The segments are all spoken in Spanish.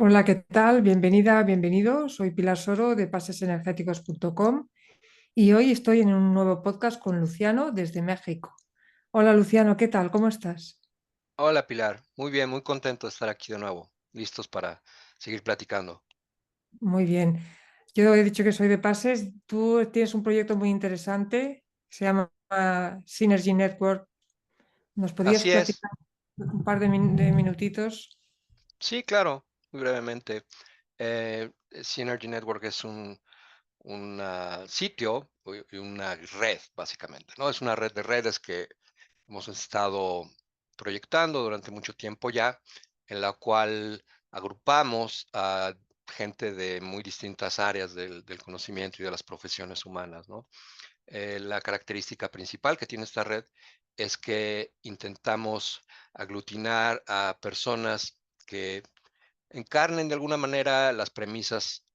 Hola, ¿qué tal? Bienvenida, bienvenido. Soy Pilar Soro de pasesenergéticos.com y hoy estoy en un nuevo podcast con Luciano desde México. Hola, Luciano, ¿qué tal? ¿Cómo estás? Hola Pilar, muy bien, muy contento de estar aquí de nuevo, listos para seguir platicando. Muy bien. Yo he dicho que soy de Pases. Tú tienes un proyecto muy interesante, se llama Synergy Network. ¿Nos podías Así es, platicar un par de minutitos? sí, claro, muy brevemente. Synergy Network es un sitio y una red, básicamente, ¿no? Es una red de redes que hemos estado proyectando durante mucho tiempo ya, en la cual agrupamos a gente de muy distintas áreas del conocimiento y de las profesiones humanas, ¿no? La característica principal que tiene esta red es que intentamos aglutinar a personas que encarnen de alguna manera las premisas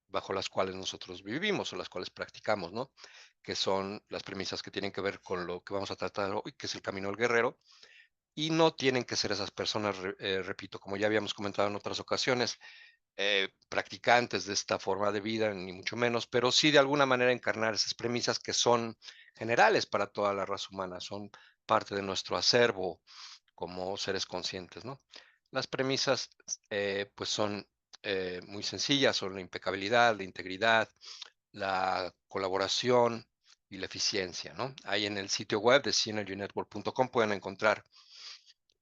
bajo las cuales nosotros vivimos o las cuales practicamos, ¿no? Que son las premisas que tienen que ver con lo que vamos a tratar hoy, que es el camino del guerrero, y no tienen que ser esas personas, repito, como ya habíamos comentado en otras ocasiones, practicantes de esta forma de vida, ni mucho menos, pero sí de alguna manera encarnar esas premisas que son generales para toda la raza humana, son parte de nuestro acervo como seres conscientes, ¿no? Las premisas, pues son muy sencillas, son la impecabilidad, la integridad, la colaboración y la eficiencia, ¿no? Ahí en el sitio web de synergynetwork.com pueden encontrar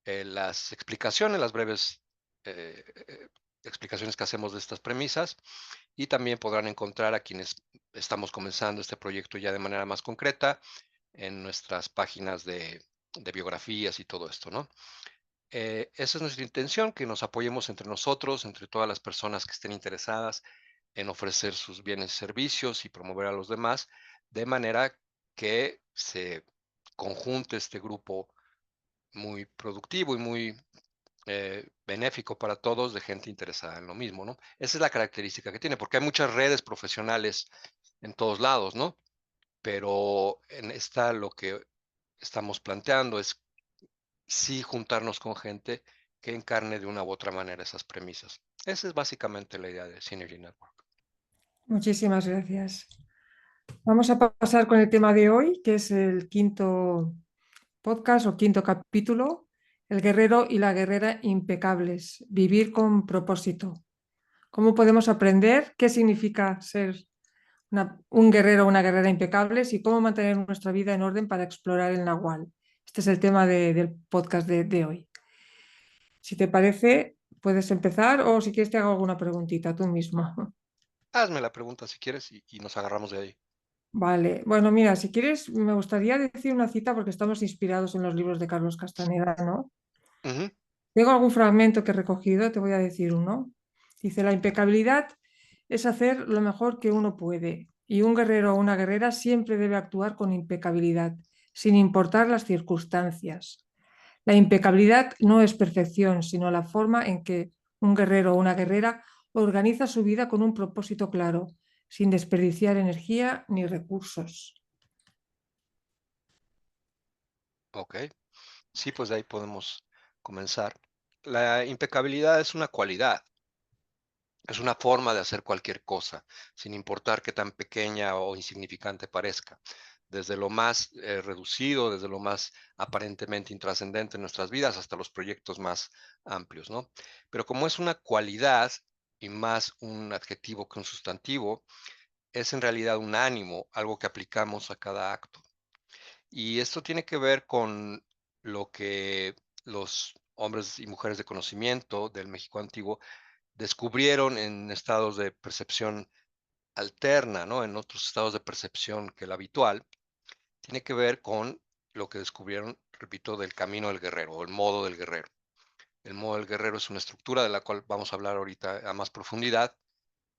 las explicaciones, las breves explicaciones que hacemos de estas premisas y también podrán encontrar a quienes estamos comenzando este proyecto ya de manera más concreta en nuestras páginas de biografías y todo esto, ¿no? Esa es nuestra intención, que nos apoyemos entre nosotros, entre todas las personas que estén interesadas en ofrecer sus bienes y servicios y promover a los demás, de manera que se conjunte este grupo muy productivo y muy benéfico para todos de gente interesada en lo mismo, ¿no? Esa es la característica que tiene, porque hay muchas redes profesionales en todos lados, ¿no? Pero en esta lo que estamos planteando es sí juntarnos con gente que encarne de una u otra manera esas premisas. Esa es básicamente la idea de Synergy Network. Muchísimas gracias. Vamos a pasar con el tema de hoy, que es el quinto podcast o quinto capítulo, El guerrero y la guerrera impecables, vivir con propósito. ¿Cómo podemos aprender qué significa ser un guerrero o una guerrera impecables y cómo mantener nuestra vida en orden para explorar el Nahual? Este es el tema del podcast de hoy. Si te parece, puedes empezar o si quieres te hago alguna preguntita tú mismo. Hazme la pregunta si quieres y nos agarramos de ahí. Vale, bueno, mira, si quieres, me gustaría decir una cita porque estamos inspirados en los libros de Carlos Castaneda, ¿no? Ujú. Tengo algún fragmento que he recogido, te voy a decir uno. Dice, la impecabilidad es hacer lo mejor que uno puede y un guerrero o una guerrera siempre debe actuar con impecabilidad, sin importar las circunstancias. La impecabilidad no es perfección, sino la forma en que un guerrero o una guerrera organiza su vida con un propósito claro, sin desperdiciar energía ni recursos. Ok. Sí, pues de ahí podemos comenzar. La impecabilidad es una cualidad, es una forma de hacer cualquier cosa, sin importar qué tan pequeña o insignificante parezca. Desde lo más reducido, desde lo más aparentemente intrascendente en nuestras vidas, hasta los proyectos más amplios, ¿no? Pero como es una cualidad y más un adjetivo que un sustantivo, es en realidad un ánimo, algo que aplicamos a cada acto. Y esto tiene que ver con lo que los hombres y mujeres de conocimiento del México antiguo descubrieron en estados de percepción alterna, ¿no? En otros estados de percepción que el habitual, tiene que ver con lo que descubrieron, repito, del camino del guerrero o el modo del guerrero. El modo del guerrero es una estructura de la cual vamos a hablar ahorita a más profundidad,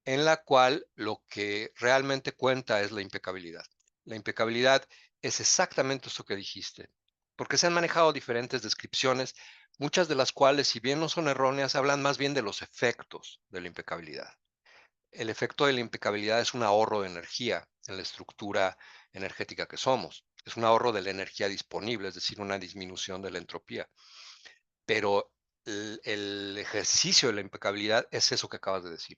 en la cual lo que realmente cuenta es la impecabilidad. La impecabilidad es exactamente eso que dijiste, porque se han manejado diferentes descripciones, muchas de las cuales, si bien no son erróneas, hablan más bien de los efectos de la impecabilidad. El efecto de la impecabilidad es un ahorro de energía en la estructura energética que somos. Es un ahorro de la energía disponible, es decir, una disminución de la entropía. Pero el ejercicio de la impecabilidad es eso que acabas de decir.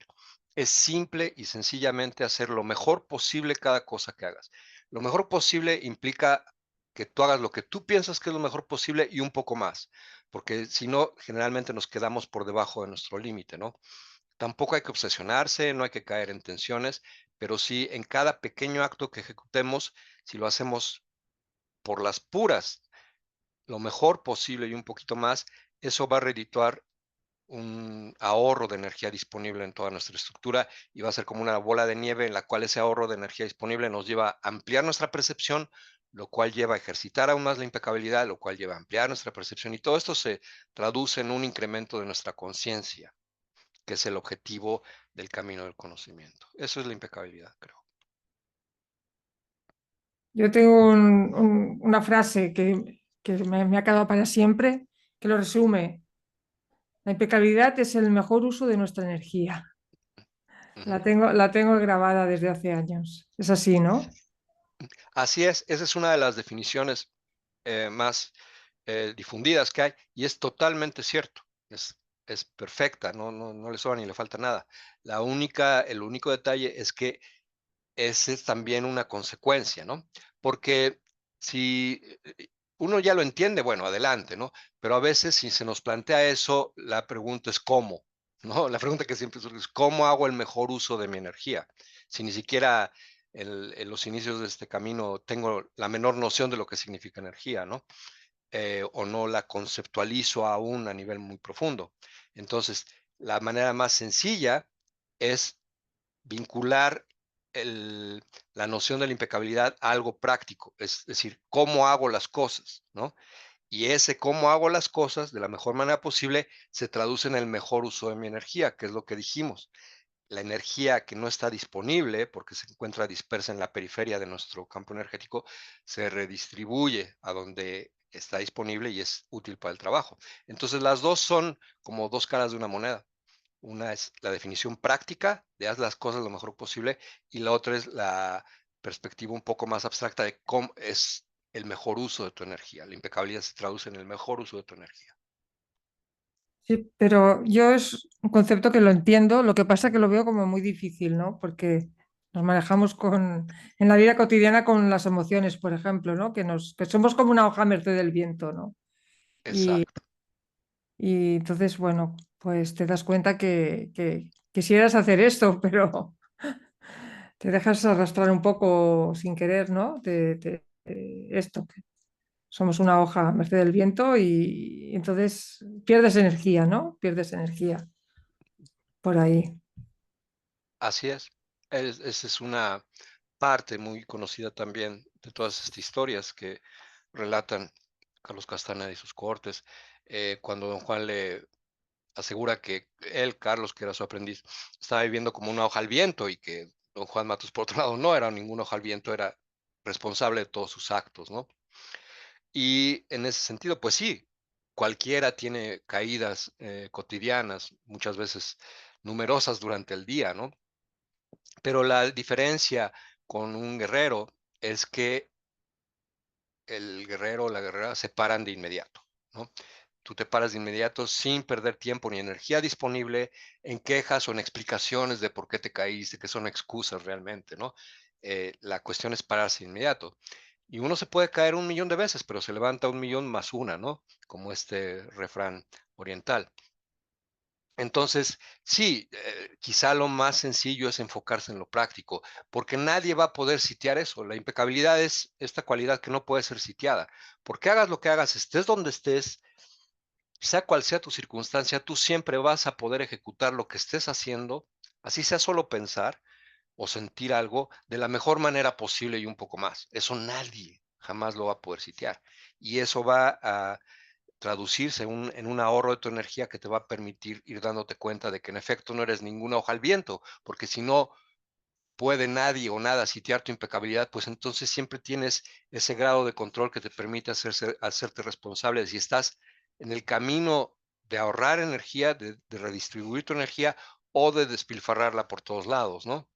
Es simple y sencillamente hacer lo mejor posible cada cosa que hagas. Lo mejor posible implica que tú hagas lo que tú piensas que es lo mejor posible y un poco más, porque si no, generalmente nos quedamos por debajo de nuestro límite, ¿no? Tampoco hay que obsesionarse, no hay que caer en tensiones, pero sí en cada pequeño acto que ejecutemos, si lo hacemos por las puras, lo mejor posible y un poquito más, eso va a redituar un ahorro de energía disponible en toda nuestra estructura y va a ser como una bola de nieve en la cual ese ahorro de energía disponible nos lleva a ampliar nuestra percepción, lo cual lleva a ejercitar aún más la impecabilidad, lo cual lleva a ampliar nuestra percepción y todo esto se traduce en un incremento de nuestra conciencia, que es el objetivo del camino del conocimiento. Eso es la impecabilidad, creo. Yo tengo una frase que me ha quedado para siempre, que lo resume. La impecabilidad es el mejor uso de nuestra energía. Ujú. La tengo grabada desde hace años. Es así, ¿no? Así es, esa es una de las definiciones más difundidas que hay y es totalmente cierto. Es perfecta, no le sobra ni le falta nada. El único detalle es que ese es también una consecuencia, ¿no? Porque si uno ya lo entiende, bueno, adelante, ¿no? Pero a veces si se nos plantea eso, la pregunta es ¿cómo? ¿No? La pregunta que siempre surge es ¿cómo hago el mejor uso de mi energía? Si ni siquiera en los inicios de este camino tengo la menor noción de lo que significa energía, ¿no? O no la conceptualizo aún a nivel muy profundo. Entonces, la manera más sencilla es vincular el- la noción de la impecabilidad a algo práctico, es decir, cómo hago las cosas, ¿no? Y ese cómo hago las cosas de la mejor manera posible se traduce en el mejor uso de mi energía, que es lo que dijimos. La energía que no está disponible, porque se encuentra dispersa en la periferia de nuestro campo energético, se redistribuye a donde está disponible y es útil para el trabajo. Entonces, las dos son como dos caras de una moneda. Una es la definición práctica de haz las cosas lo mejor posible y la otra es la perspectiva un poco más abstracta de cómo es el mejor uso de tu energía. La impecabilidad se traduce en el mejor uso de tu energía. Sí, pero yo es un concepto que lo entiendo, lo que pasa es que lo veo como muy difícil, ¿no? Porque nos manejamos en la vida cotidiana con las emociones, por ejemplo, ¿no? Que somos como una hoja a merced del viento, ¿no? Y, Exacto. y entonces, bueno, pues te das cuenta que quisieras hacer esto, pero te dejas arrastrar un poco sin querer, ¿no? Esto, que somos una hoja a merced del viento y entonces pierdes energía, ¿no? Pierdes energía por ahí. Así es. Esa es una parte muy conocida también de todas estas historias que relatan Carlos Castaneda y sus cohortes, cuando don Juan le asegura que él, Carlos, que era su aprendiz, estaba viviendo como una hoja al viento y que don Juan Matus, por otro lado, no era ninguna hoja al viento, era responsable de todos sus actos, ¿no? Y en ese sentido, pues sí, cualquiera tiene caídas cotidianas, muchas veces numerosas durante el día, ¿no? Pero la diferencia con un guerrero es que el guerrero o la guerrera se paran de inmediato, ¿no? Tú te paras de inmediato sin perder tiempo ni energía disponible en quejas o en explicaciones de por qué te caíste, que son excusas realmente, ¿no? La cuestión es pararse de inmediato. Y uno se puede caer 1 millón de veces, pero se levanta 1 millón más una, ¿no? Como este refrán oriental. Entonces, sí, quizá lo más sencillo es enfocarse en lo práctico, porque nadie va a poder sitiar eso. La impecabilidad es esta cualidad que no puede ser sitiada. Porque hagas lo que hagas, estés donde estés, sea cual sea tu circunstancia, tú siempre vas a poder ejecutar lo que estés haciendo, así sea solo pensar o sentir algo de la mejor manera posible y un poco más. Eso nadie jamás lo va a poder sitiar. Y eso va a traducirse en un ahorro de tu energía que te va a permitir ir dándote cuenta de que en efecto no eres ninguna hoja al viento, porque si no puede nadie o nada sitiar tu impecabilidad, pues entonces siempre tienes ese grado de control que te permite hacerte responsable de si estás en el camino de ahorrar energía, de redistribuir tu energía o de despilfarrarla por todos lados, ¿no?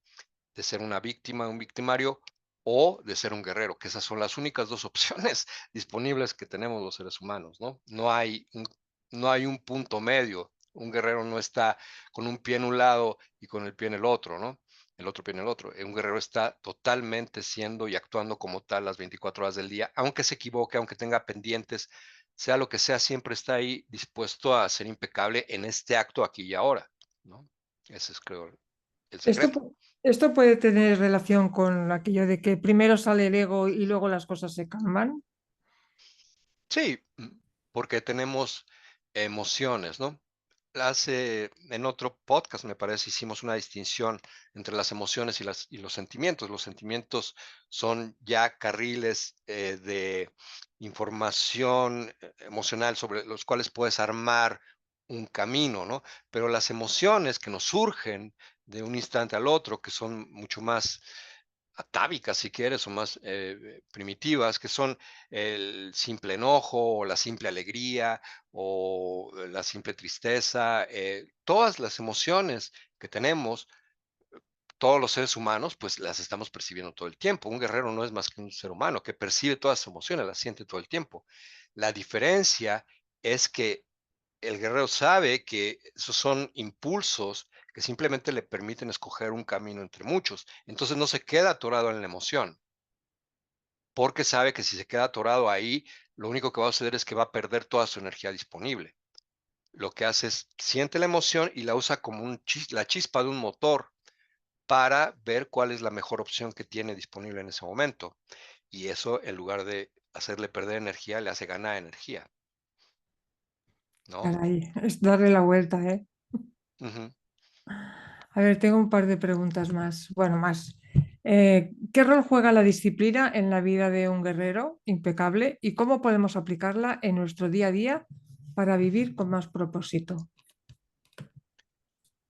De ser una víctima, un victimario o de ser un guerrero, que esas son las únicas dos opciones disponibles que tenemos los seres humanos, ¿no? No hay un punto medio Un guerrero no está con un pie en un lado y con el pie en el otro, ¿no? El otro pie en el otro. Un guerrero está totalmente siendo y actuando como tal las 24 horas del día, aunque se equivoque, aunque tenga pendientes, sea lo que sea, siempre está ahí dispuesto a ser impecable en este acto aquí y ahora, ¿no? Ese es, creo, el Esto, secreto. esto puede tener relación con aquello de que primero sale el ego y luego las cosas se calman. Sí, porque tenemos emociones, ¿no? En otro podcast, me parece, hicimos una distinción entre las emociones y los sentimientos. Los sentimientos son ya carriles de información emocional sobre los cuales puedes armar un camino, ¿no? Pero las emociones que nos surgen de un instante al otro, que son mucho más atávicas, si quieres, o más primitivas, que son el simple enojo o la simple alegría o la simple tristeza, todas las emociones que tenemos, todos los seres humanos, pues las estamos percibiendo todo el tiempo. Un guerrero no es más que un ser humano que percibe todas las emociones, las siente todo el tiempo. La diferencia es que el guerrero sabe que esos son impulsos que simplemente le permiten escoger un camino entre muchos. Entonces no se queda atorado en la emoción, porque sabe que si se queda atorado ahí, lo único que va a suceder es que va a perder toda su energía disponible. Lo que hace es siente la emoción y la usa como la chispa de un motor para ver cuál es la mejor opción que tiene disponible en ese momento. Y eso, en lugar de hacerle perder energía, le hace ganar energía, ¿no? Caray, es darle la vuelta, ¿eh? Ujú. A ver, tengo un par de preguntas más. Bueno, más. ¿Qué rol juega la disciplina en la vida de un guerrero impecable y cómo podemos aplicarla en nuestro día a día para vivir con más propósito?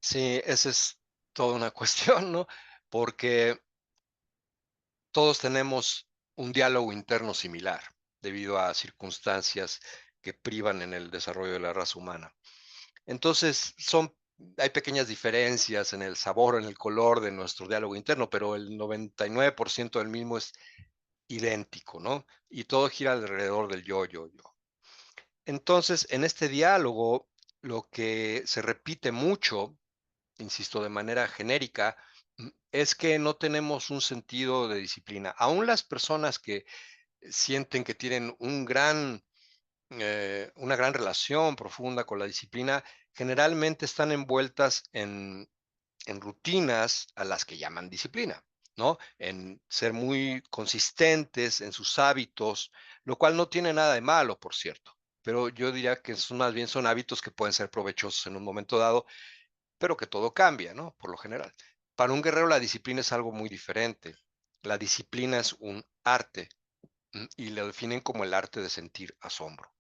Sí, esa es toda una cuestión, ¿no? Porque todos tenemos un diálogo interno similar debido a circunstancias que privan en el desarrollo de la raza humana. Entonces, hay pequeñas diferencias en el sabor, en el color de nuestro diálogo interno, pero el 99% del mismo es idéntico, ¿no? Y todo gira alrededor del yo, yo, yo. Entonces, en este diálogo, lo que se repite mucho, insisto, de manera genérica, es que no tenemos un sentido de disciplina. Aún las personas que sienten que tienen una gran relación profunda con la disciplina, generalmente están envueltas en rutinas a las que llaman disciplina, ¿no? En ser muy consistentes en sus hábitos, lo cual no tiene nada de malo, por cierto. Pero yo diría que más bien son hábitos que pueden ser provechosos en un momento dado, pero que todo cambia, ¿no? Por lo general. Para un guerrero la disciplina es algo muy diferente. La disciplina es un arte y lo definen como el arte de sentir asombro,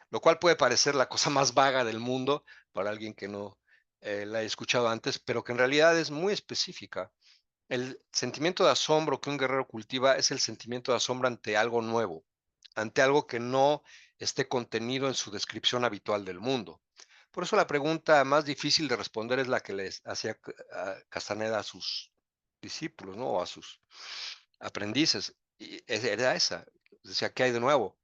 lo cual puede parecer la cosa más vaga del mundo para alguien que no la haya escuchado antes, pero que en realidad es muy específica. El sentimiento de asombro que un guerrero cultiva es el sentimiento de asombro ante algo nuevo, ante algo que no esté contenido en su descripción habitual del mundo. Por eso la pregunta más difícil de responder es la que les hacía Castaneda a sus discípulos, ¿no? O a sus aprendices. Y era esa. Decía, ¿qué hay de nuevo?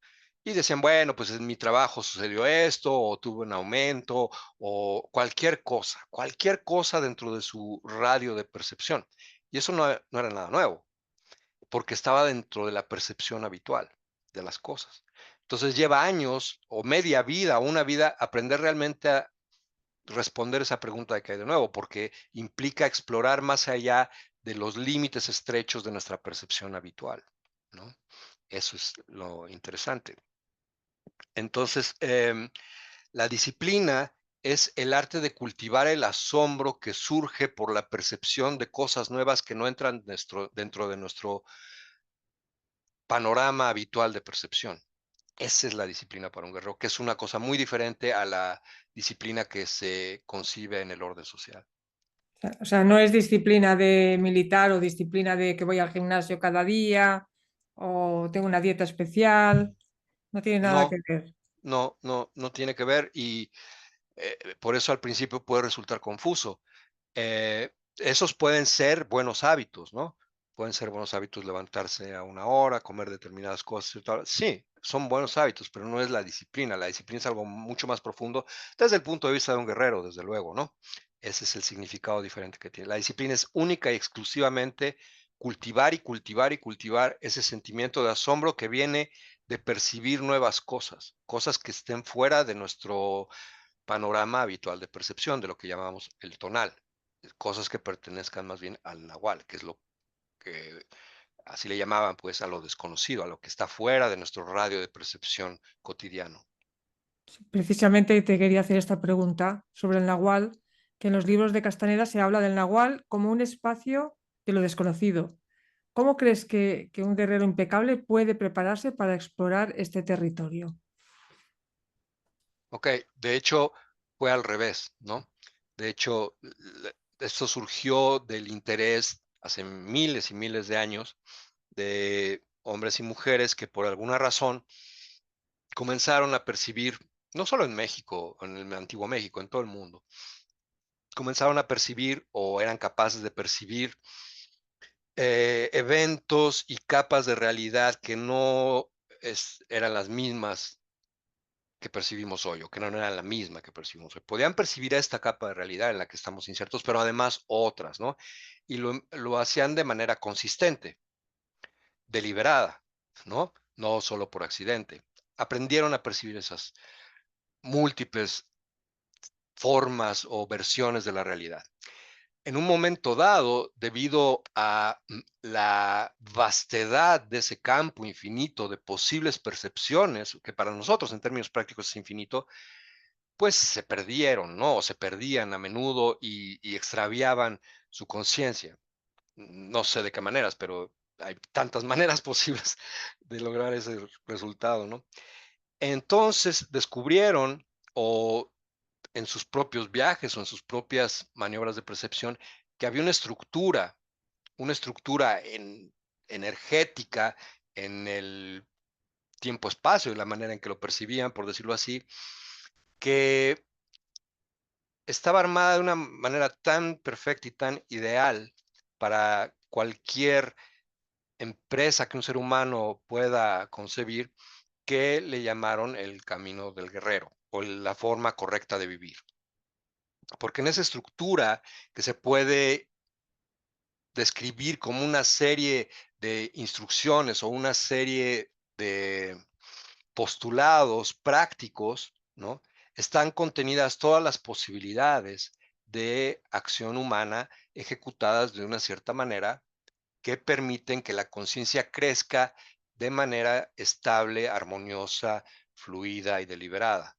Y decían, bueno, pues en mi trabajo sucedió esto, o tuve un aumento, o cualquier cosa dentro de su radio de percepción. Y eso no era nada nuevo, porque estaba dentro de la percepción habitual de las cosas. Entonces lleva años o media vida, una vida, aprender realmente a responder esa pregunta de qué hay de nuevo, porque implica explorar más allá de los límites estrechos de nuestra percepción habitual, ¿no? Eso es lo interesante. Entonces, la disciplina es el arte de cultivar el asombro que surge por la percepción de cosas nuevas que no entran dentro de nuestro panorama habitual de percepción. Esa es la disciplina para un guerrero, que es una cosa muy diferente a la disciplina que se concibe en el orden social. O sea, no es disciplina de militar o disciplina de que voy al gimnasio cada día o tengo una dieta especial. No tiene nada que No, ver. no tiene que ver y por eso al principio puede resultar confuso. Esos pueden ser buenos hábitos, ¿no? Pueden ser buenos hábitos levantarse a una hora, comer determinadas cosas y tal. Sí, son buenos hábitos, pero no es la disciplina. La disciplina es algo mucho más profundo desde el punto de vista de un guerrero, desde luego, ¿no? Ese es el significado diferente que tiene. La disciplina es única y exclusivamente cultivar y cultivar y cultivar ese sentimiento de asombro que viene de percibir nuevas cosas, cosas que estén fuera de nuestro panorama habitual de percepción, de lo que llamamos el tonal, cosas que pertenezcan más bien al nahual, que es lo que así le llamaban, pues, a lo desconocido, a lo que está fuera de nuestro radio de percepción cotidiano. Precisamente te quería hacer esta pregunta sobre el nahual, que en los libros de Castaneda se habla del nahual como un espacio de lo desconocido. ¿Cómo crees que un guerrero impecable puede prepararse para explorar este territorio? Ok, de hecho, fue al revés, ¿no? De hecho, esto surgió del interés hace miles y miles de años de hombres y mujeres que por alguna razón comenzaron a percibir, no solo en México, en el antiguo México, en todo el mundo, comenzaron a percibir o eran capaces de percibir eventos y capas de realidad que no eran las mismas que percibimos hoy, o que no eran la misma que percibimos hoy. Podían percibir esta capa de realidad en la que estamos insertos, pero además otras, ¿no? Y lo hacían de manera consistente, deliberada, ¿no? No solo por accidente. Aprendieron a percibir esas múltiples formas o versiones de la realidad. En un momento dado, debido a la vastedad de ese campo infinito de posibles percepciones, que para nosotros en términos prácticos es infinito, pues se perdieron, ¿no? O se perdían a menudo y extraviaban su conciencia. No sé de qué maneras, pero hay tantas maneras posibles de lograr ese resultado, ¿no? Entonces descubrieron o en sus propios viajes o en sus propias maniobras de percepción, que había una estructura energética en el tiempo-espacio y la manera en que lo percibían, por decirlo así, que estaba armada de una manera tan perfecta y tan ideal para cualquier empresa que un ser humano pueda concebir, que le llamaron el camino del guerrero o la forma correcta de vivir. Porque en esa estructura que se puede describir como una serie de instrucciones o una serie de postulados prácticos, ¿no? Están contenidas todas las posibilidades de acción humana ejecutadas de una cierta manera que permiten que la conciencia crezca de manera estable, armoniosa, fluida y deliberada,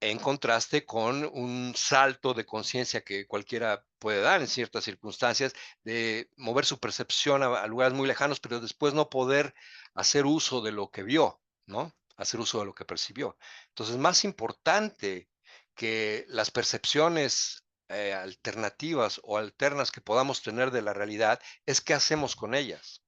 en contraste con un salto de conciencia que cualquiera puede dar en ciertas circunstancias, de mover su percepción a lugares muy lejanos, pero después no poder hacer uso de lo que vio, ¿no? Hacer uso de lo que percibió. Entonces, más importante que las percepciones alternativas o alternas que podamos tener de la realidad es qué hacemos con ellas.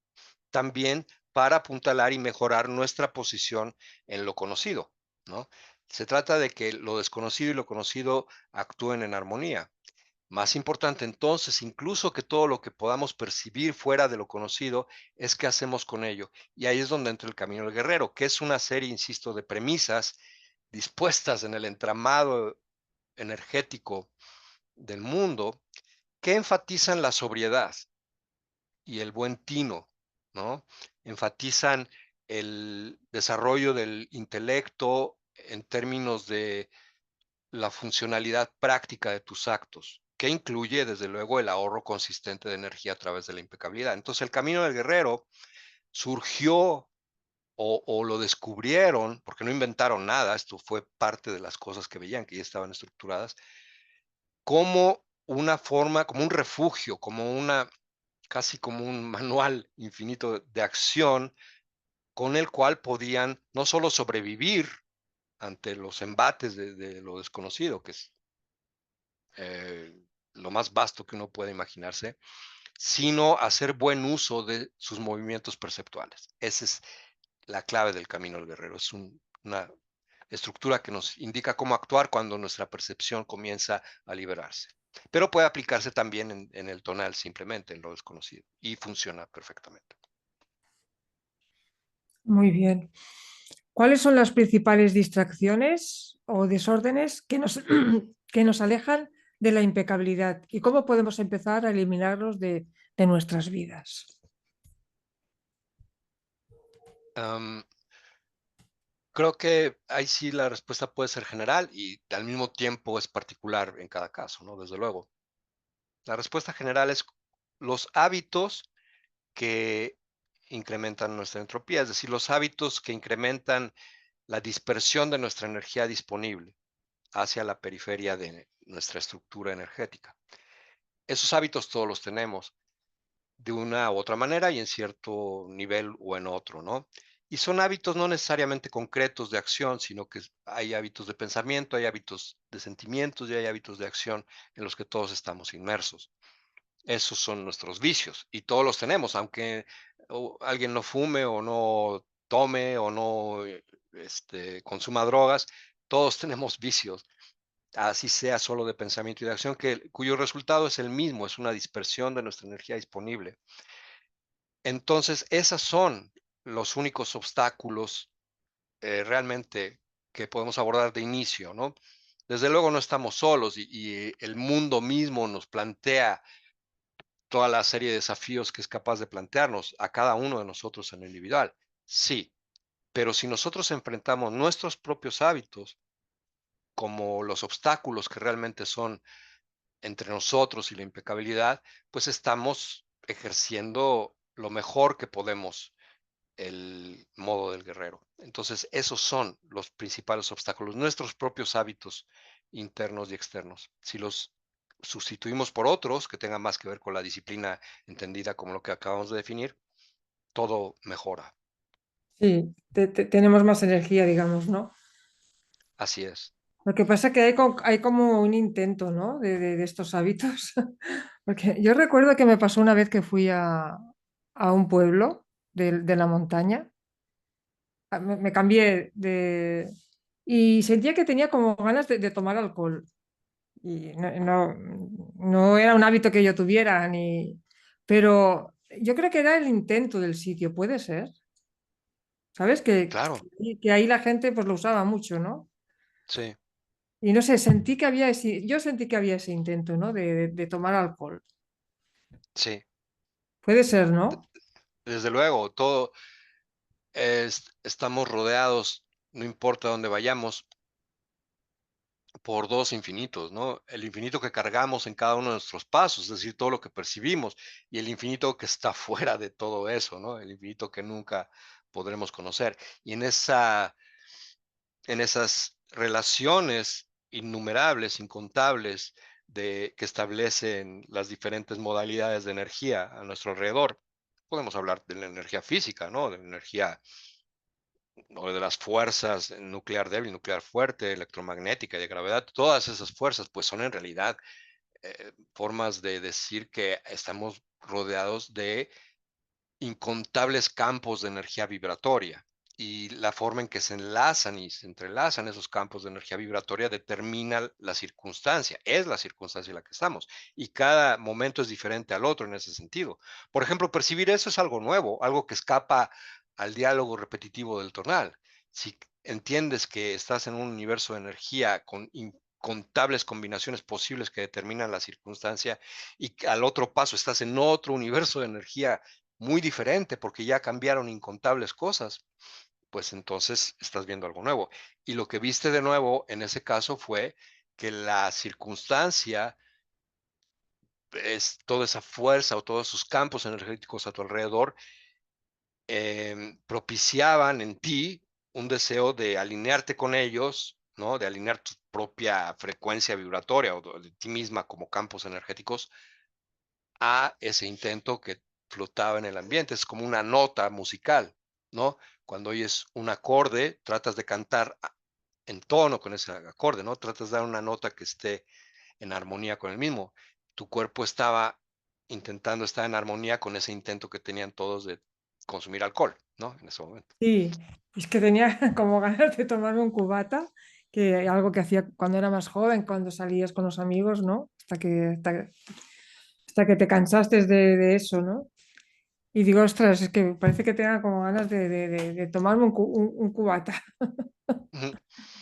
También para apuntalar y mejorar nuestra posición en lo conocido, ¿no? Se trata de que lo desconocido y lo conocido actúen en armonía. Más importante entonces, incluso que todo lo que podamos percibir fuera de lo conocido, es qué hacemos con ello. Y ahí es donde entra el camino del guerrero, que es una serie, insisto, de premisas dispuestas en el entramado energético del mundo que enfatizan la sobriedad y el buen tino, ¿no? Enfatizan el desarrollo del intelecto en términos de la funcionalidad práctica de tus actos, que incluye, desde luego, el ahorro consistente de energía a través de la impecabilidad. Entonces, el camino del guerrero surgió o lo descubrieron, porque no inventaron nada, esto fue parte de las cosas que veían, que ya estaban estructuradas, como una forma, como un refugio, como una, casi como un manual infinito de acción con el cual podían no solo sobrevivir ante los embates de lo desconocido, que es eh, lo más vasto que uno puede imaginarse, sino hacer buen uso de sus movimientos perceptuales. Esa es la clave del camino del guerrero. Es una estructura que nos indica cómo actuar cuando nuestra percepción comienza a liberarse. Pero puede aplicarse también en el tonal, simplemente en lo desconocido, y funciona perfectamente. Muy bien. ¿Cuáles son las principales distracciones o desórdenes que nos, que nos alejan de la impecabilidad y cómo podemos empezar a eliminarlos de nuestras vidas? Am, Creo que ahí sí la respuesta puede ser general y al mismo tiempo es particular en cada caso, ¿no? Desde luego. La respuesta general es los hábitos que incrementan nuestra entropía, es decir, los hábitos que incrementan la dispersión de nuestra energía disponible hacia la periferia de nuestra estructura energética. Esos hábitos todos los tenemos de una u otra manera y en cierto nivel o en otro, ¿no? Y son hábitos no necesariamente concretos de acción, sino que hay hábitos de pensamiento, hay hábitos de sentimientos y hay hábitos de acción en los que todos estamos inmersos. Esos son nuestros vicios y todos los tenemos, aunque alguien no fume o no tome o no consuma drogas, todos tenemos vicios, así sea solo de pensamiento y de acción, cuyo resultado es el mismo, es una dispersión de nuestra energía disponible. Entonces, esos son los únicos obstáculos realmente que podemos abordar de inicio, ¿no? Desde luego no estamos solos y el mundo mismo nos plantea toda la serie de desafíos que es capaz de plantearnos a cada uno de nosotros en lo individual. Sí, pero si nosotros enfrentamos nuestros propios hábitos como los obstáculos que realmente son entre nosotros y la impecabilidad, pues estamos ejerciendo lo mejor que podemos el modo del guerrero. Entonces, esos son los principales obstáculos, nuestros propios hábitos internos y externos. Si los sustituimos por otros que tengan más que ver con la disciplina entendida como lo que acabamos de definir, todo mejora. Sí, tenemos más energía, digamos, ¿no? Así es. Lo que pasa es que hay, hay como un intento, ¿no? De estos hábitos. Porque yo recuerdo que me pasó una vez que fui a un pueblo de la montaña. Me cambié de... Y sentía que tenía como ganas de tomar alcohol. Y no era un hábito que yo tuviera, ni... Pero yo creo que era el intento del sitio, puede ser. ¿Sabes? Claro, Que ahí la gente pues lo usaba mucho, ¿no? sí, Y no sé, sentí que había ese, yo sentí que había ese intento, ¿no? De tomar alcohol. sí. Puede ser, D- ¿no? Desde luego, estamos rodeados, no importa dónde vayamos, por dos infinitos, ¿no? El infinito que cargamos en cada uno de nuestros pasos, es decir, todo lo que percibimos, y el infinito que está fuera de todo eso, ¿no? El infinito que nunca podremos conocer. Y en esas relaciones innumerables, incontables, que establecen las diferentes modalidades de energía a nuestro alrededor, podemos hablar de la energía física, ¿no? De la energía o de las fuerzas nuclear débil, nuclear fuerte, electromagnética y de gravedad, todas esas fuerzas, pues son en realidad formas de decir que estamos rodeados de incontables campos de energía vibratoria. Y la forma en que se enlazan y se entrelazan esos campos de energía vibratoria determina la circunstancia, es la circunstancia en la que estamos. Y cada momento es diferente al otro en ese sentido. Por ejemplo, percibir eso es algo nuevo, algo que escapa al diálogo repetitivo del tonal. Si entiendes que estás en un universo de energía con incontables combinaciones posibles que determinan la circunstancia y al otro paso estás en otro universo de energía muy diferente porque ya cambiaron incontables cosas, pues entonces estás viendo algo nuevo. Y lo que viste de nuevo en ese caso fue que la circunstancia es toda esa fuerza o todos esos campos energéticos a tu alrededor propiciaban en ti un deseo de alinearte con ellos, ¿no? De alinear tu propia frecuencia vibratoria o de ti misma como campos energéticos a ese intento que flotaba en el ambiente. Es como una nota musical, ¿no? Cuando oyes un acorde, tratas de cantar en tono con ese acorde, ¿no? Tratas de dar una nota que esté en armonía con el mismo. Tu cuerpo estaba intentando estar en armonía con ese intento que tenían todos de consumir alcohol, ¿no? En ese momento. Sí, es que tenía como ganas de tomarme un cubata, que algo que hacía cuando era más joven, cuando salías con los amigos, ¿no? Hasta que te cansaste de eso, ¿no? Y digo, ostras, es que parece que tenga como ganas de tomarme un cubata. Ujú.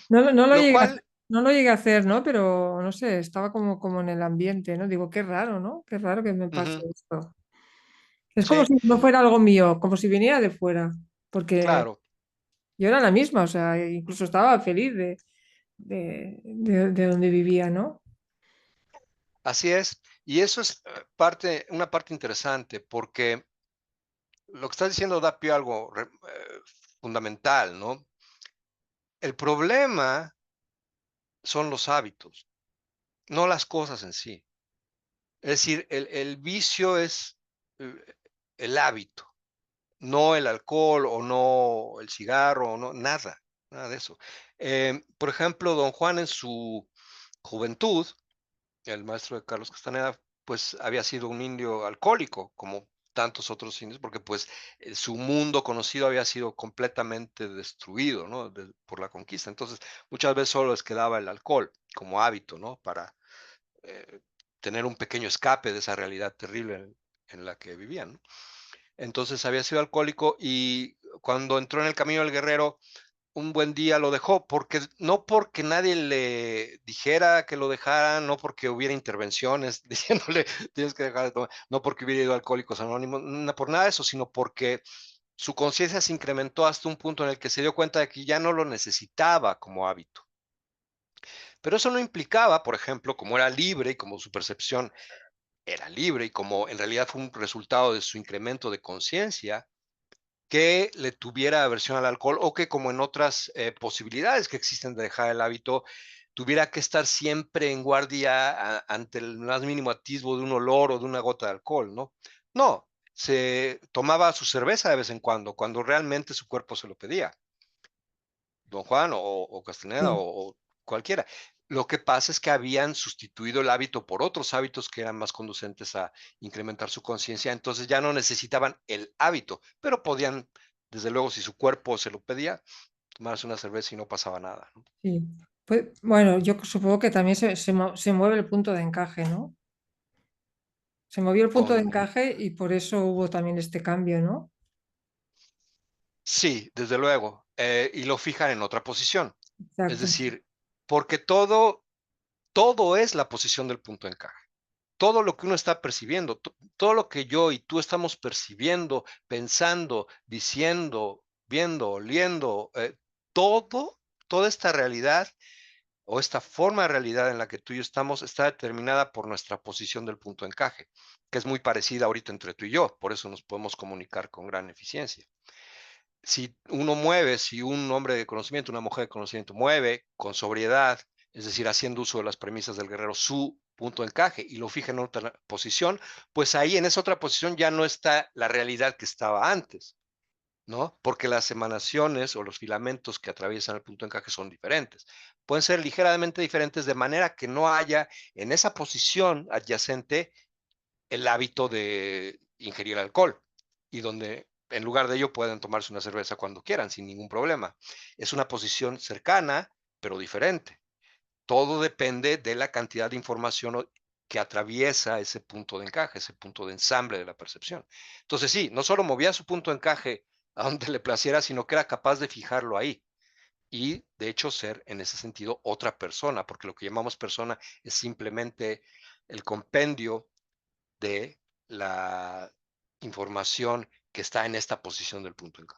No lo Lo llegué a hacer, cual, no lo llegué a hacer, ¿no? Pero no sé, estaba como en el ambiente, ¿no? Digo, qué raro, ¿no? Qué raro que me pase ujú, esto. Es como sí, si no fuera algo mío, como si viniera de fuera, porque claro, yo era la misma, o sea, incluso estaba feliz de donde vivía, ¿no? así es. Y eso es una parte interesante, porque lo que estás diciendo da pie a algo fundamental, ¿no? El problema son los hábitos, no las cosas en sí. Es decir, el vicio es eh, el hábito, no el alcohol o no el cigarro, o no, nada, nada de eso. Por ejemplo, don Juan en su juventud, el maestro de Carlos Castaneda, pues había sido un indio alcohólico, como tantos otros indios, porque pues su mundo conocido había sido completamente destruido, ¿no? Por la conquista. Entonces, muchas veces solo les quedaba el alcohol como hábito, ¿no? Para eh, tener un pequeño escape de esa realidad terrible en la que vivían, ¿no? Entonces había sido alcohólico y cuando entró en el camino del guerrero, un buen día lo dejó, porque no porque nadie le dijera que lo dejara, no porque hubiera intervenciones diciéndole tienes que dejar de tomar, no porque hubiera ido a Alcohólicos Anónimos, no por nada de eso, sino porque su conciencia se incrementó hasta un punto en el que se dio cuenta de que ya no lo necesitaba como hábito. Pero eso no implicaba, por ejemplo, como era libre y como su percepción era libre y como en realidad fue un resultado de su incremento de conciencia, que le tuviera aversión al alcohol o que como en otras posibilidades que existen de dejar el hábito, tuviera que estar siempre en guardia ante el más mínimo atisbo de un olor o de una gota de alcohol, ¿no? No, se tomaba su cerveza de vez en cuando realmente su cuerpo se lo pedía, don Juan o Castaneda Sí, o cualquiera. Lo que pasa es que habían sustituido el hábito por otros hábitos que eran más conducentes a incrementar su conciencia, entonces ya no necesitaban el hábito, pero podían, desde luego, si su cuerpo se lo pedía, tomarse una cerveza y no pasaba nada, ¿no? sí. Pues, bueno, yo supongo que también se mueve el punto de encaje, ¿no? Se movió el punto de Con, encaje y por eso hubo también este cambio, ¿no? sí, desde luego, y lo fijan en otra posición, es Exacto, decir, porque todo es la posición del punto de encaje. Todo lo que uno está percibiendo, todo lo que yo y tú estamos percibiendo, pensando, diciendo, viendo, oliendo, todo, toda esta realidad o esta forma de realidad en la que tú y yo estamos está determinada por nuestra posición del punto de encaje, que es muy parecida ahorita entre tú y yo, por eso nos podemos comunicar con gran eficiencia. Si uno mueve, si un hombre de conocimiento, una mujer de conocimiento mueve con sobriedad, es decir, haciendo uso de las premisas del guerrero, su punto de encaje y lo fija en otra posición, pues ahí en esa otra posición ya no está la realidad que estaba antes, ¿no? Porque las emanaciones o los filamentos que atraviesan el punto de encaje son diferentes. Pueden ser ligeramente diferentes de manera que no haya en esa posición adyacente el hábito de ingerir alcohol y donde en lugar de ello pueden tomarse una cerveza cuando quieran sin ningún problema. Es una posición cercana, pero diferente. Todo depende de la cantidad de información que atraviesa ese punto de encaje, ese punto de ensamble de la percepción. Entonces sí, no solo movía su punto de encaje a donde le placiera, sino que era capaz de fijarlo ahí y de hecho ser en ese sentido otra persona, porque lo que llamamos persona es simplemente el compendio de la información que está en esta posición del punto en K.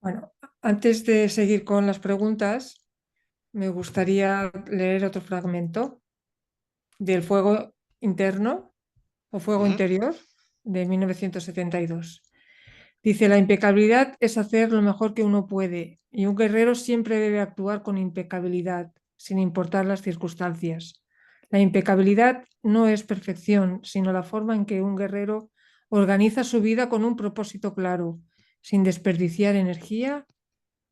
bueno, antes de seguir con las preguntas, me gustaría leer otro fragmento del Fuego Interno o Fuego Ujú. Interior de 1972. Dice, la impecabilidad es hacer lo mejor que uno puede y un guerrero siempre debe actuar con impecabilidad, sin importar las circunstancias. La impecabilidad no es perfección, sino la forma en que un guerrero organiza su vida con un propósito claro, sin desperdiciar energía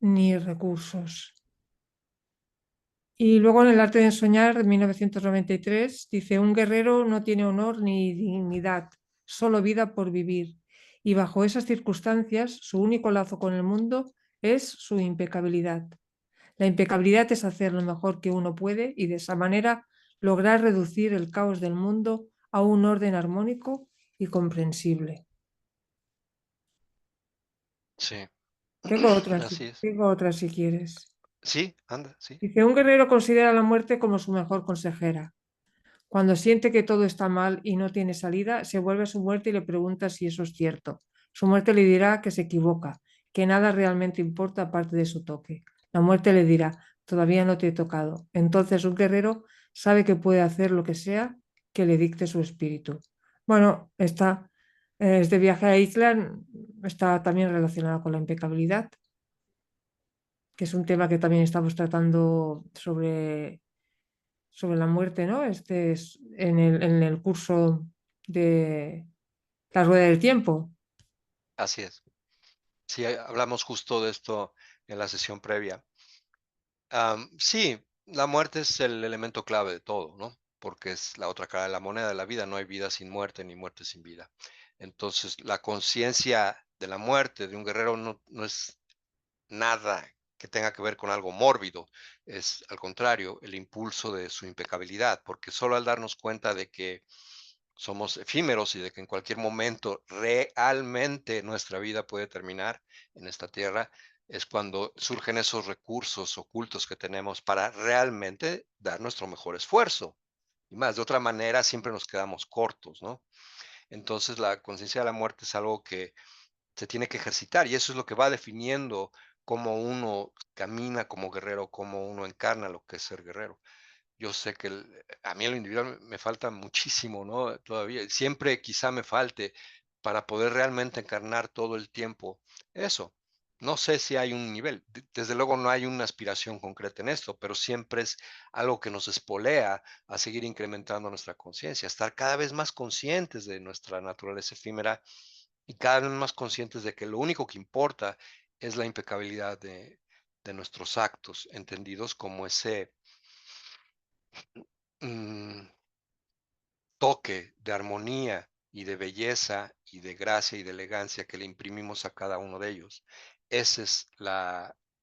ni recursos. Y luego en El arte de ensoñar, de 1993, dice, un guerrero no tiene honor ni dignidad, solo vida por vivir. Y bajo esas circunstancias, su único lazo con el mundo es su impecabilidad. La impecabilidad es hacer lo mejor que uno puede y de esa manera lograr reducir el caos del mundo a un orden armónico y comprensible. Sí, así es. Tengo otra si quieres. Sí, anda, sí. Dice, un guerrero considera la muerte como su mejor consejera. Cuando siente que todo está mal y no tiene salida, se vuelve a su muerte y le pregunta si eso es cierto. Su muerte le dirá que se equivoca, que nada realmente importa aparte de su toque. La muerte le dirá, todavía no te he tocado. Entonces un guerrero sabe que puede hacer lo que sea que le dicte su espíritu. Bueno, este viaje a Island está también relacionado con la impecabilidad, que es un tema que también estamos tratando sobre la muerte, ¿no? Este es en el curso de la rueda del tiempo. Así es. Sí, hablamos justo de esto en la sesión previa. Sí, la muerte es el elemento clave de todo, ¿no? Porque es la otra cara de la moneda de la vida. No hay vida sin muerte, ni muerte sin vida. Entonces, la conciencia de la muerte de un guerrero no es nada que tenga que ver con algo mórbido. Es, al contrario, el impulso de su impecabilidad, porque solo al darnos cuenta de que somos efímeros y de que en cualquier momento realmente nuestra vida puede terminar en esta tierra, es cuando surgen esos recursos ocultos que tenemos para realmente dar nuestro mejor esfuerzo. Y más, de otra manera siempre nos quedamos cortos, ¿no? Entonces la conciencia de la muerte es algo que se tiene que ejercitar y eso es lo que va definiendo cómo uno camina como guerrero, cómo uno encarna lo que es ser guerrero. Yo sé que a mí en lo individual me falta muchísimo, ¿no? Todavía, siempre quizá me falte para poder realmente encarnar todo el tiempo eso. No sé si hay un nivel, desde luego no hay una aspiración concreta en esto, pero siempre es algo que nos espolea a seguir incrementando nuestra conciencia, estar cada vez más conscientes de nuestra naturaleza efímera y cada vez más conscientes de que lo único que importa es la impecabilidad de nuestros actos, entendidos como ese mm, toque de armonía y de belleza y de gracia y de elegancia que le imprimimos a cada uno de ellos. Ese es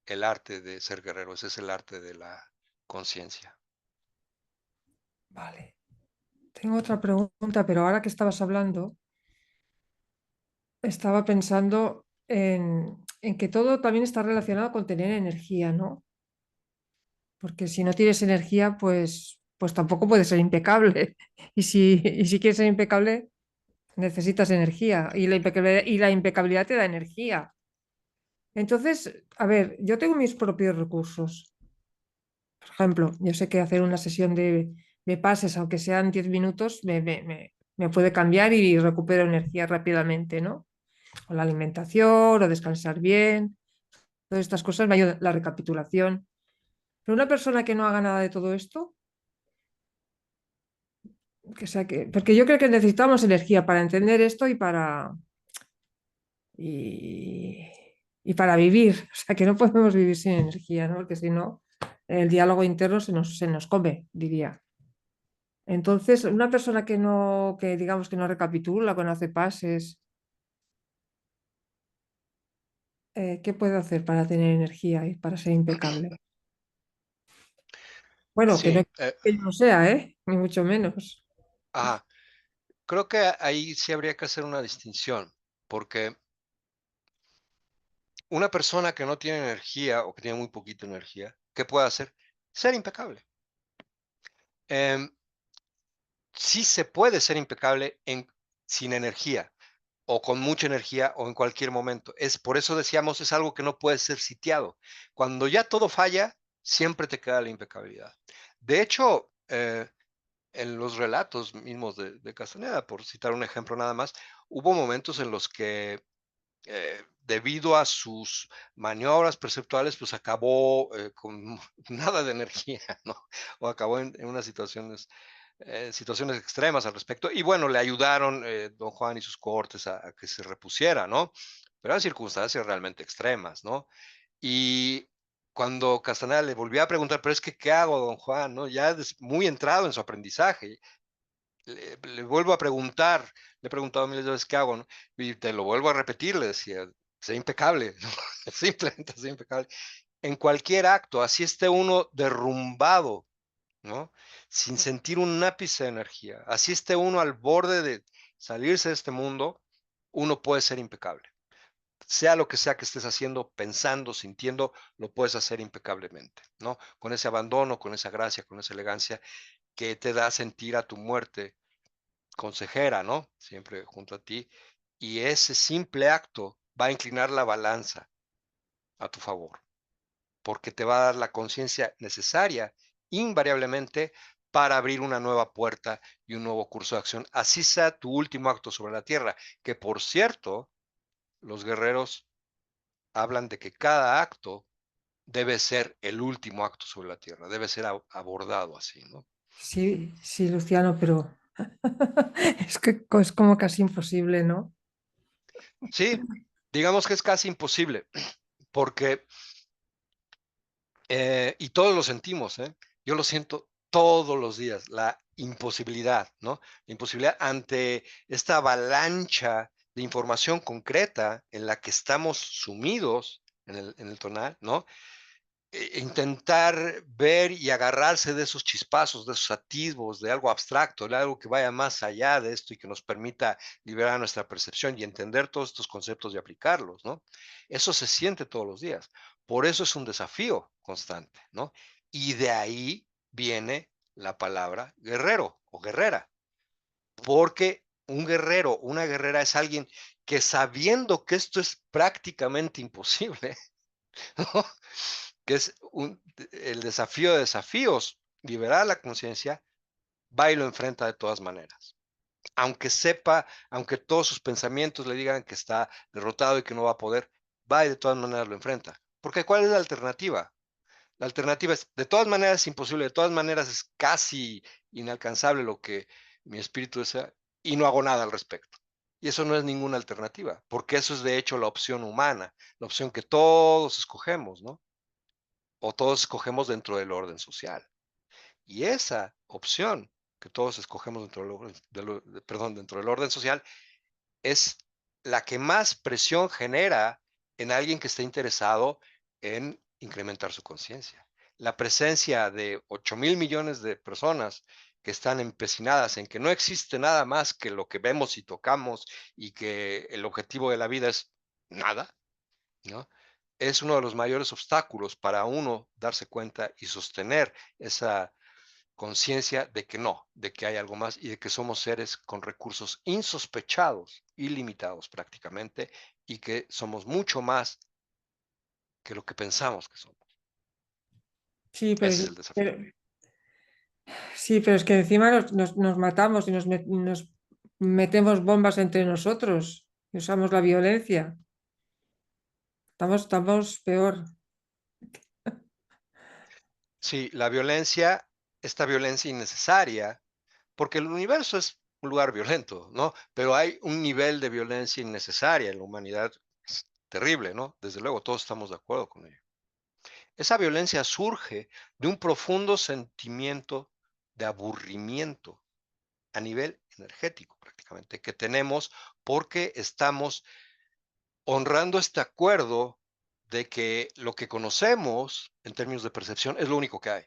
el arte de ser guerrero, ese es el arte de la conciencia. Vale. Tengo otra pregunta, pero ahora que estabas hablando, estaba pensando en que todo también está relacionado con tener energía, ¿no? Porque si no tienes energía, pues tampoco puedes ser impecable. Y si quieres ser impecable, necesitas energía. Y la impecabilidad te da energía. Entonces, a ver, yo tengo mis propios recursos. Por ejemplo, yo sé que hacer una sesión de pases, aunque sean 10 minutos, me puede cambiar y recupero energía rápidamente, ¿no? O la alimentación, o descansar bien, todas estas cosas me ayudan, la recapitulación. Pero una persona que no haga nada de todo esto, porque yo creo que necesitamos energía para entender esto y, y para vivir. O sea, que no podemos vivir sin energía, ¿no? Porque si no, el diálogo interno se nos come, diría. Entonces, una persona que digamos que no recapitula, que no hace pases, ¿qué puede hacer para tener energía y para ser impecable? Bueno, que no Sí, que yo no sea, ¿eh? Ni mucho menos. ajá. Creo que ahí sí habría que hacer una distinción, porque una persona que no tiene energía o que tiene muy poquita energía, ¿qué puede hacer? Ser impecable. Em, sí se puede ser impecable sin energía o con mucha energía o en cualquier momento. Es por eso decíamos, es algo que no puede ser sitiado. Cuando ya todo falla, siempre te queda la impecabilidad. De hecho, en los relatos mismos de Castaneda, por citar un ejemplo nada más, hubo momentos en los que debido a sus maniobras perceptuales, pues acabó con nada de energía, ¿no? O acabó en unas situaciones extremas al respecto. Y bueno, le ayudaron don Juan y sus cohortes a que se repusiera, ¿no? Pero eran circunstancias realmente extremas, ¿no? Y cuando Castaneda le volvió a preguntar, pero es que, ¿qué hago, don Juan? ¿No? Ya muy entrado en su aprendizaje, le vuelvo a preguntar, le he preguntado miles de veces qué hago, ¿no? Y te lo vuelvo a repetir, le decía, sé impecable, ¿no? Simplemente sé impecable. En cualquier acto, así esté uno derrumbado, ¿no? Sin sentir un ápice de energía, así esté uno al borde salirse de este mundo, uno puede ser impecable. Sea lo que sea que estés haciendo, pensando, sintiendo, lo puedes hacer impecablemente, ¿no? Con ese abandono, con esa gracia, con esa elegancia que te da sentir a tu muerte consejera, ¿no? Siempre junto a ti. Y ese simple acto va a inclinar la balanza a tu favor, porque te va a dar la conciencia necesaria, invariablemente, para abrir una nueva puerta y un nuevo curso de acción, así sea tu último acto sobre la tierra, que por cierto, los guerreros hablan de que cada acto debe ser el último acto sobre la tierra, debe ser abordado así, ¿no? Sí, sí, Luciano, pero es que es como casi imposible, ¿no? Sí, digamos que es casi imposible, porque y todos lo sentimos, ¿eh? Yo lo siento todos los días, la imposibilidad, ¿no? La imposibilidad ante esta avalancha de información concreta en la que estamos sumidos en el tonal, ¿no? Intentar ver y agarrarse de esos chispazos, de esos atisbos, de algo abstracto, de algo que vaya más allá de esto y que nos permita liberar nuestra percepción y entender todos estos conceptos y aplicarlos, ¿no? Eso se siente todos los días. Por eso es un desafío constante, ¿no? Y de ahí viene la palabra guerrero o guerrera, porque un guerrero, una guerrera es alguien que sabiendo que esto es prácticamente imposible, ¿no? Que es el desafío de desafíos, liberar la conciencia, va y lo enfrenta de todas maneras. Aunque sepa, aunque todos sus pensamientos le digan que está derrotado y que no va a poder, va y de todas maneras lo enfrenta. Porque ¿cuál es la alternativa? La alternativa es, de todas maneras es imposible, de todas maneras es casi inalcanzable lo que mi espíritu desea y no hago nada al respecto. Y eso no es ninguna alternativa, porque eso es de hecho la opción humana, la opción que todos escogemos, ¿no? O todos escogemos dentro del orden social. Y esa opción que todos escogemos dentro perdón, dentro del orden social es la que más presión genera en alguien que esté interesado en incrementar su conciencia. La presencia de 8.000 millones de personas que están empecinadas en que no existe nada más que lo que vemos y tocamos y que el objetivo de la vida es nada, ¿no? Es uno de los mayores obstáculos para uno darse cuenta y sostener esa conciencia de que no, de que hay algo más y de que somos seres con recursos insospechados, ilimitados prácticamente, y que somos mucho más que lo que pensamos que somos. Sí, Ese es el desafío. sí, pero es que encima nos matamos y nos metemos bombas entre nosotros y usamos la violencia. Estamos peor. Sí, la violencia, esta violencia innecesaria, porque el universo es un lugar violento, ¿no? Pero hay un nivel de violencia innecesaria en la humanidad terrible, ¿no? Desde luego, todos estamos de acuerdo con ello. Esa violencia surge de un profundo sentimiento de aburrimiento a nivel energético prácticamente que tenemos porque estamos honrando este acuerdo de que lo que conocemos en términos de percepción es lo único que hay,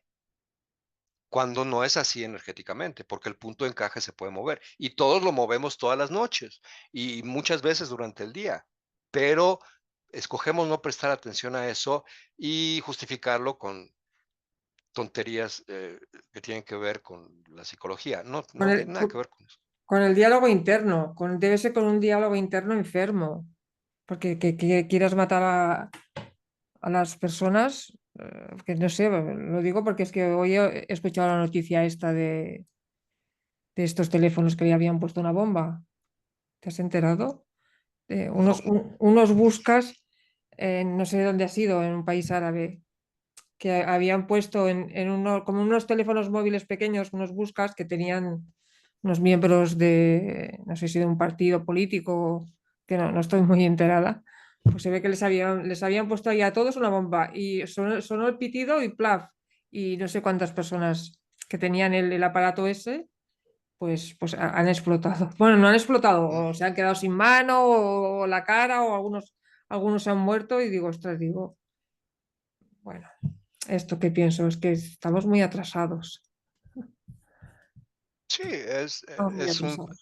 cuando no es así energéticamente, porque el punto de encaje se puede mover y todos lo movemos todas las noches y muchas veces durante el día, pero escogemos no prestar atención a eso y justificarlo con tonterías que tienen que ver con la psicología. No, Con no el, tiene nada que ver con eso. con el diálogo interno, debe ser con un diálogo interno enfermo, porque que quieras matar a las personas, que no sé, lo digo porque es que hoy he escuchado la noticia esta de estos teléfonos que le habían puesto una bomba. ¿Te has enterado? No, Unos buscas, no sé dónde ha sido, en un país árabe, que habían puesto como unos teléfonos móviles pequeños, unos buscas que tenían unos miembros de, no sé si de un partido político, que no estoy muy enterada. Pues se ve que les habían puesto ahí a todos una bomba y sonó el pitido y plaf. Y no sé cuántas personas que tenían el aparato ese, pues han explotado. Bueno, no han explotado, mm, o se han quedado sin mano, o la cara, o algunos se han muerto. Y digo, ostras, digo, bueno, esto que pienso es que estamos muy atrasados. sí, Estamos muy atrasados.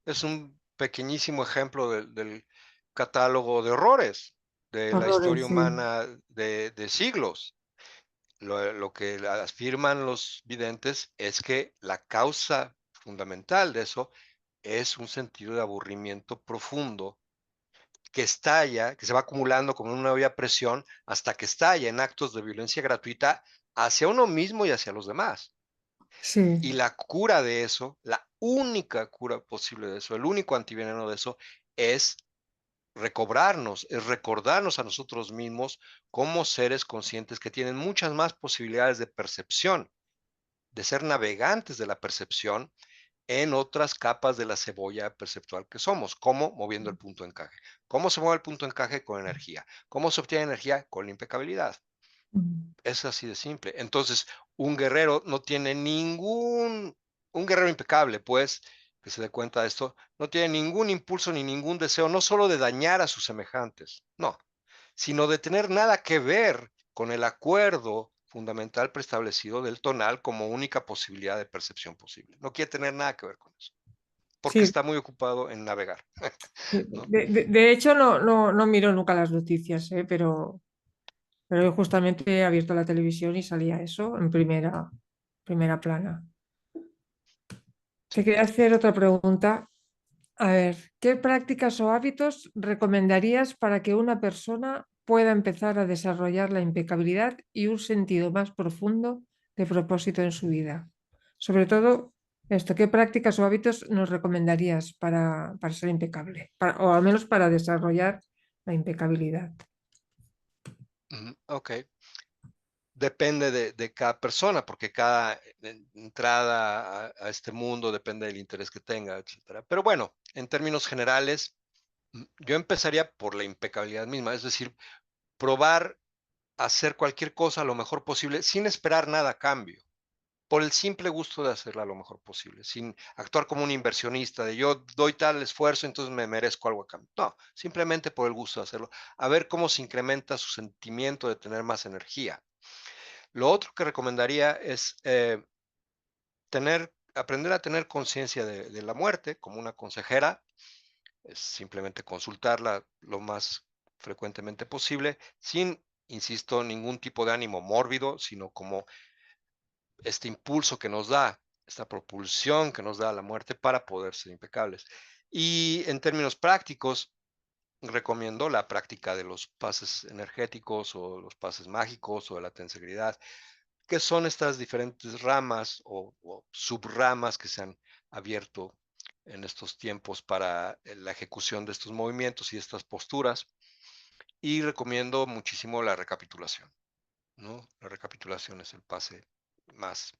es un pequeñísimo ejemplo del catálogo de horrores de la historia Horrores, sí. humana de siglos. Lo que afirman los videntes es que la causa fundamental de eso es un sentido de aburrimiento profundo que estalla, que se va acumulando como una olla a presión hasta que estalla en actos de violencia gratuita hacia uno mismo y hacia los demás. Sí, Y la cura de eso, la única cura posible de eso, el único antiveneno de eso es recobrarnos, es recordarnos a nosotros mismos como seres conscientes que tienen muchas más posibilidades de percepción, de ser navegantes de la percepción en otras capas de la cebolla perceptual que somos, como moviendo el punto de encaje. ¿Cómo se mueve el punto de encaje? Con energía. ¿Cómo se obtiene energía? Con la impecabilidad. mm, Es así de simple. Entonces, un guerrero no tiene un guerrero impecable, pues, que se dé cuenta de esto, no tiene ningún impulso ni ningún deseo, no solo de dañar a sus semejantes, no, sino de tener nada que ver con el acuerdo fundamental preestablecido del tonal como única posibilidad de percepción posible. No quiere tener nada que ver con eso, porque sí. está muy ocupado en navegar, ¿no? De hecho, no miro nunca las noticias, pero yo justamente he abierto la televisión y salía eso en primera plana. Te Sí. quería hacer otra pregunta. A ver, ¿qué prácticas o hábitos recomendarías para que una persona pueda empezar a desarrollar la impecabilidad y un sentido más profundo de propósito en su vida? Sobre todo, esto, ¿qué prácticas o hábitos nos recomendarías para ser impecable? O al menos para desarrollar la impecabilidad. Ok. Depende de cada persona, porque cada entrada a este mundo depende del interés que tenga, etcétera. Pero bueno, en términos generales, yo empezaría por la impecabilidad misma, es decir, probar hacer cualquier cosa lo mejor posible sin esperar nada a cambio, por el simple gusto de hacerla lo mejor posible, sin actuar como un inversionista de yo doy tal esfuerzo, entonces me merezco algo a cambio. No, simplemente por el gusto de hacerlo. A ver cómo se incrementa su sentimiento de tener más energía. Lo otro que recomendaría es aprender a tener conciencia de la muerte como una consejera, es simplemente consultarla lo más frecuentemente posible, sin, insisto, ningún tipo de ánimo mórbido, sino como este impulso que nos da, esta propulsión que nos da la muerte para poder ser impecables. Y en términos prácticos, recomiendo la práctica de los pases energéticos o los pases mágicos o de la tensegridad, que son estas diferentes ramas o subramas que se han abierto en estos tiempos para la ejecución de estos movimientos y estas posturas. Y recomiendo muchísimo la recapitulación, ¿no? La recapitulación es el pase más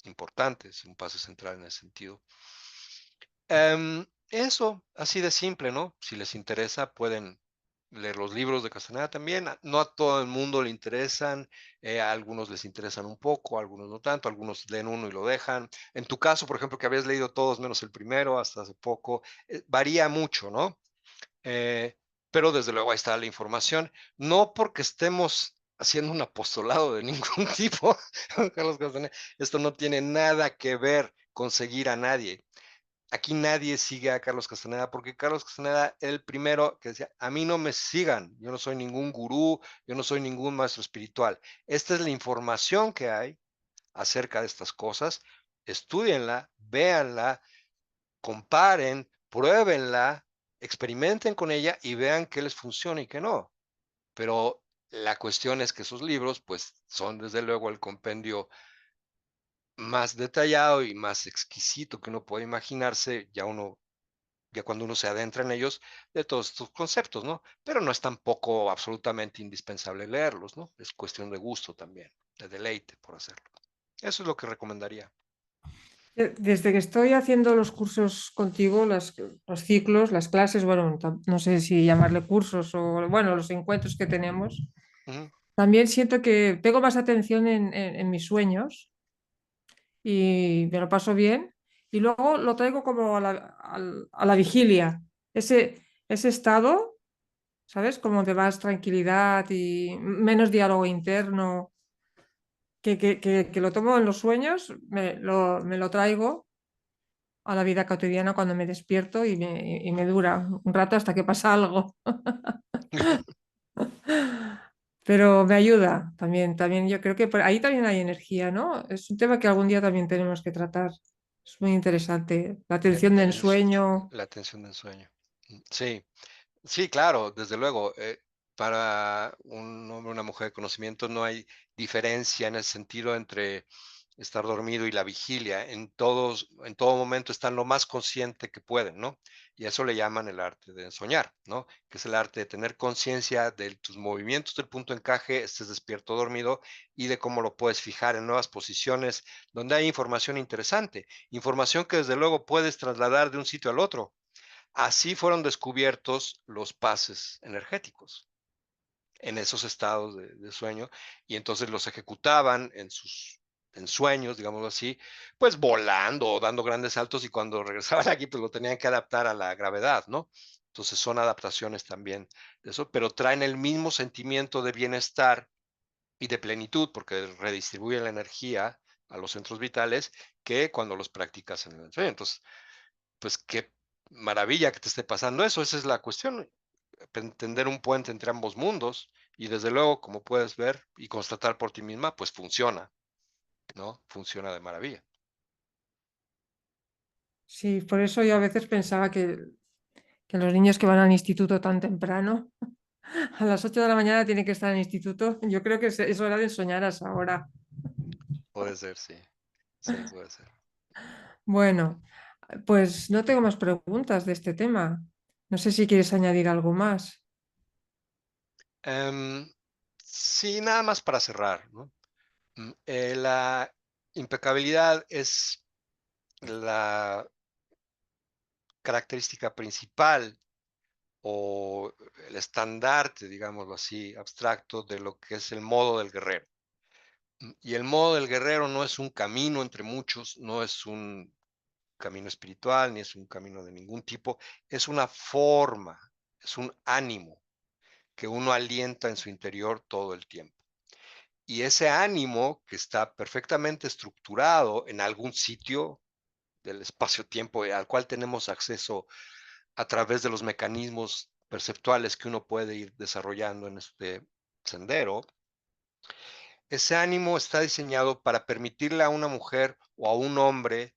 importante, es un pase central en ese sentido. Eso, así de simple, ¿no? Si les interesa, pueden leer los libros de Castaneda también. No a todo el mundo le interesan, a algunos les interesan un poco, a algunos no tanto, algunos leen uno y lo dejan. En tu caso, por ejemplo, que habías leído todos menos el primero hasta hace poco, varía mucho, ¿no? Eh, pero desde luego ahí está la información. No porque estemos haciendo un apostolado de ningún tipo, Carlos Castaneda, esto no tiene nada que ver con seguir a nadie. Aquí nadie sigue a Carlos Castaneda porque Carlos Castaneda era el primero que decía, a mí no me sigan, yo no soy ningún gurú, yo no soy ningún maestro espiritual. Esta es la información que hay acerca de estas cosas. Estúdienla, véanla, comparen, pruébenla, experimenten con ella y vean qué les funciona y qué no. Pero la cuestión es que esos libros, pues, son desde luego el compendio más detallado y más exquisito que uno puede imaginarse, ya cuando uno se adentra en ellos, de todos estos conceptos, ¿no? Pero no es tampoco absolutamente indispensable leerlos, ¿no? Es cuestión de gusto también, de deleite por hacerlo. Eso es lo que recomendaría. Desde que estoy haciendo los cursos contigo, los ciclos, las clases, bueno, no sé si llamarle cursos o, bueno, los encuentros que tenemos, Ujú, también siento que tengo más atención en mis sueños y me lo paso bien y luego lo traigo como a la vigilia, ese estado, ¿sabes? Como de más tranquilidad y menos diálogo interno, que lo tomo en los sueños, me lo traigo. a la vida cotidiana cuando me despierto y me dura un rato hasta que pasa algo. Pero me ayuda también, también yo creo que por ahí también hay energía, ¿no? Es un tema que algún día también tenemos que tratar. Es muy interesante. La atención de ensueño. La atención del sueño. Sí, sí, claro, desde luego. Para un hombre o una mujer de conocimiento no hay diferencia en el sentido entre estar dormido y la vigilia. En todo momento están lo más consciente que pueden, ¿no? Y eso le llaman el arte de soñar, ¿no? Que es el arte de tener conciencia de tus movimientos, del punto de encaje, estés despierto o dormido, y de cómo lo puedes fijar en nuevas posiciones donde hay información interesante, información que desde luego puedes trasladar de un sitio al otro. Así fueron descubiertos los pases energéticos en esos estados de sueño, y entonces los ejecutaban en sus en sueños, digámoslo así, pues volando o dando grandes saltos, y cuando regresaban aquí, pues lo tenían que adaptar a la gravedad, ¿no? Entonces son adaptaciones también de eso, pero traen el mismo sentimiento de bienestar y de plenitud, porque redistribuyen la energía a los centros vitales, que cuando los practicas en el sueño. Entonces, pues qué maravilla que te esté pasando eso, esa es la cuestión, tender un puente entre ambos mundos, y desde luego, como puedes ver y constatar por ti misma, pues funciona, ¿no? Funciona de maravilla. Sí, por eso yo a veces pensaba que los niños que van al instituto tan temprano, a las 8 de la mañana tienen que estar en el instituto. Yo creo que es hora de soñar a esa hora. Puede ser, sí, sí, puede ser. Bueno, pues no tengo más preguntas de este tema. No sé si quieres añadir algo más. Em, sí, nada más para cerrar, ¿no? La impecabilidad es la característica principal o el estandarte, digámoslo así, abstracto de lo que es el modo del guerrero. Y el modo del guerrero no es un camino entre muchos, no es un camino espiritual, ni es un camino de ningún tipo, es una forma, es un ánimo que uno alienta en su interior todo el tiempo. Y ese ánimo que está perfectamente estructurado en algún sitio del espacio-tiempo al cual tenemos acceso a través de los mecanismos perceptuales que uno puede ir desarrollando en este sendero, ese ánimo está diseñado para permitirle a una mujer o a un hombre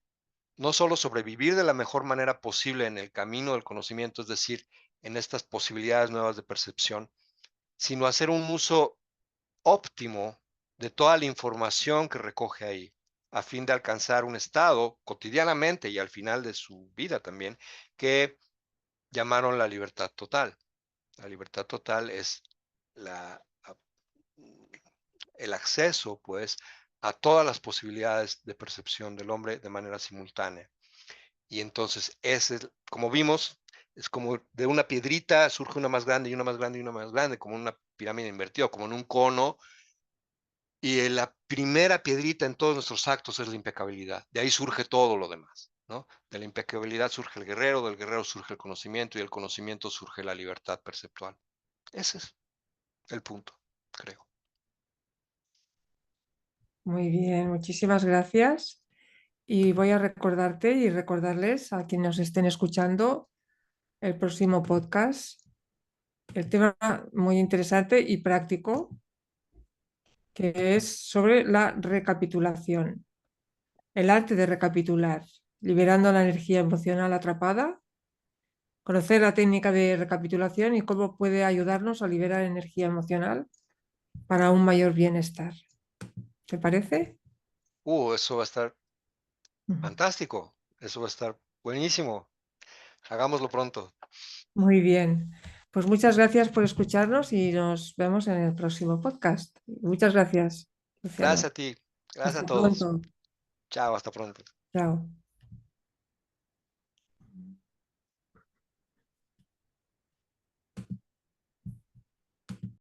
no solo sobrevivir de la mejor manera posible en el camino del conocimiento, es decir, en estas posibilidades nuevas de percepción, sino hacer un uso óptimo de toda la información que recoge ahí, a fin de alcanzar un estado cotidianamente y al final de su vida también, que llamaron la libertad total. La libertad total es la, el acceso, pues, a todas las posibilidades de percepción del hombre de manera simultánea. Y entonces, como vimos, es como de una piedrita surge una más grande y una más grande y una más grande, como una pirámide invertida, como en un cono. Y la primera piedrita en todos nuestros actos es la impecabilidad. De ahí surge todo lo demás, ¿no? De la impecabilidad surge el guerrero, del guerrero surge el conocimiento y del conocimiento surge la libertad perceptual. Ese es el punto, creo. Muy bien, muchísimas gracias. Y voy a recordarte y recordarles a quienes nos estén escuchando el próximo podcast, el tema muy interesante y práctico, que es sobre la recapitulación, el arte de recapitular, liberando la energía emocional atrapada, conocer la técnica de recapitulación y cómo puede ayudarnos a liberar energía emocional para un mayor bienestar. ¿Te parece? Eso va a estar fantástico. Eso va a estar buenísimo. Hagámoslo pronto. Muy bien. Pues muchas gracias por escucharnos y nos vemos en el próximo podcast. Muchas gracias, Gracias Luciano. a ti. Gracias a Hasta todos. pronto. Chao, hasta pronto. Chao.